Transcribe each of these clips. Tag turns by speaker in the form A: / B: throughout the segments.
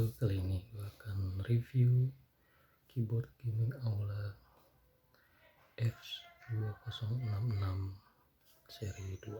A: Halo, kali ini gue akan review keyboard gaming Aula F2066 seri 2.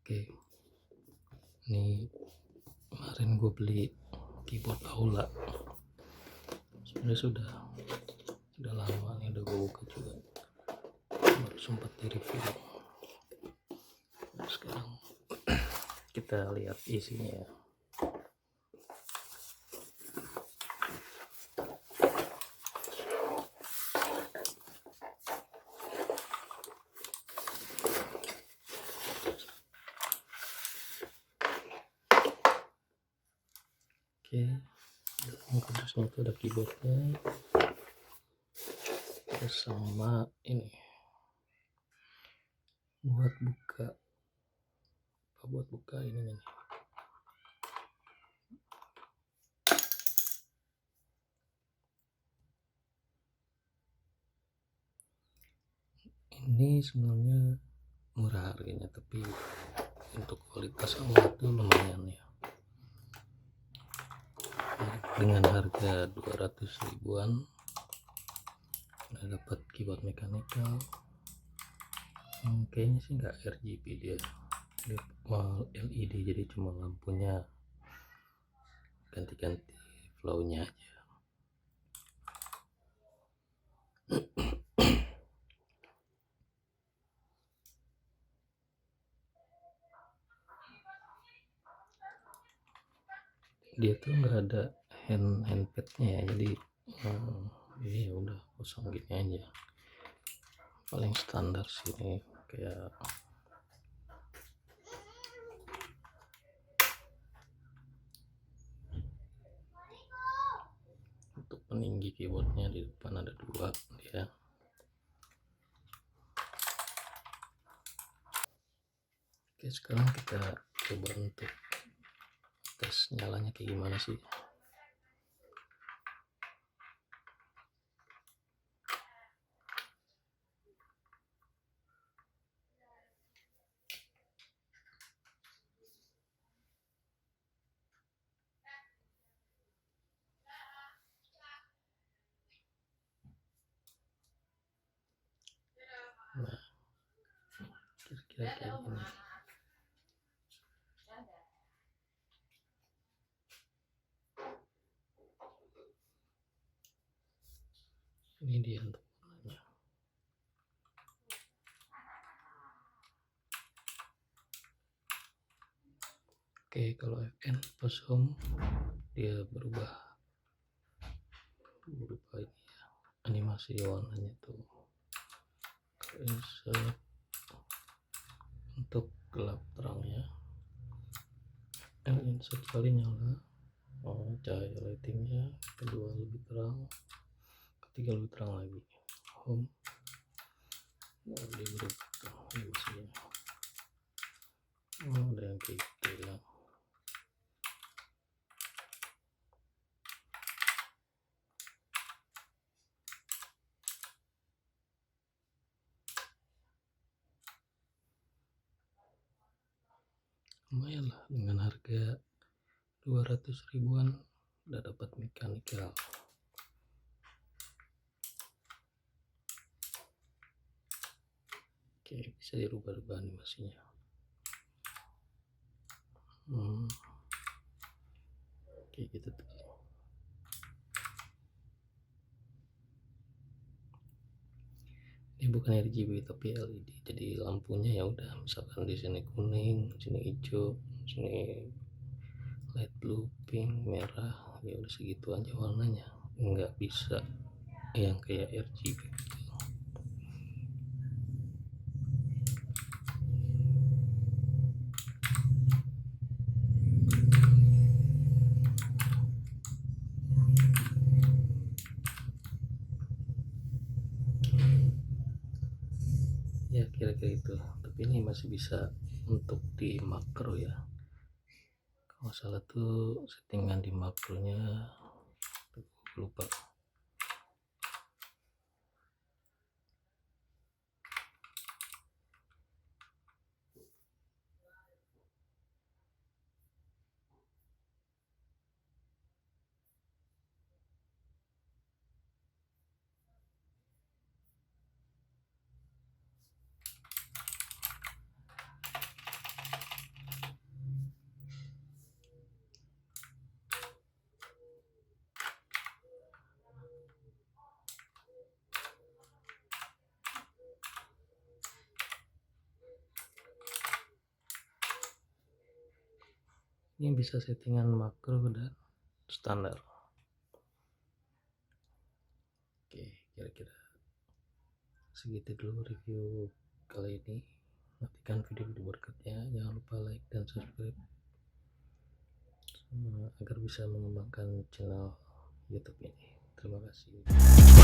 A: Oke, ini kemarin gue beli keyboard Aula. Sebenarnya sudah lama nih, udah gue buka juga, baru sempat di review. Nah, sekarang kita lihat isinya ya. Oke, dalam kardusnya itu ada keyboardnya, terus sama ini buat buka ini nih. Ini sebenarnya murah harganya, tapi untuk kualitas awal itu lumayan ya. Dengan harga 200 ribuan udah dapat keyboard mechanical. Kayaknya sih nggak RGB, dia LED, jadi cuma lampunya ganti-ganti flow-nya aja. Dia tuh nggak ada handpadnya ya, jadi ya udah kosong gini aja, paling standar sih ini. Kayak untuk peninggi keyboardnya di depan ada dua dia. Oke, sekarang kita coba untuk tes nyalanya kayak gimana sih. Nah, kira-kira kayak gini. Ini dia untuk warnanya. Oke, kalau FN pas home dia berubah ini ya, animasi warnanya tuh. Insert untuk gelap terangnya, insert kali nyala, cahaya lightingnya, kedua lebih terang, ketiga lebih terang lagi. Home, dia berubah animasinya. Ada yang kayak gitu ya. Lumayan lah, dengan harga 200 ribuan udah dapat mechanical. Oke, bisa dirubah-rubah animasinya. Oke, gitu tuh. Ini bukan RGB tapi LED, jadi lampunya ya udah, misalkan di sini kuning, sini hijau, sini light blue, pink, merah, ya udah segitu aja warnanya, nggak bisa yang kayak RGB gitu. Ya kira-kira itu, tapi ini masih bisa untuk di makro ya. Kalau salah tuh settingan di makronya lupa. Ini bisa settingan makro dan standar. Oke, kira-kira segitu dulu review kali ini. Nantikan video-video berikutnya, jangan lupa like dan subscribe agar bisa mengembangkan channel YouTube ini. Terima kasih.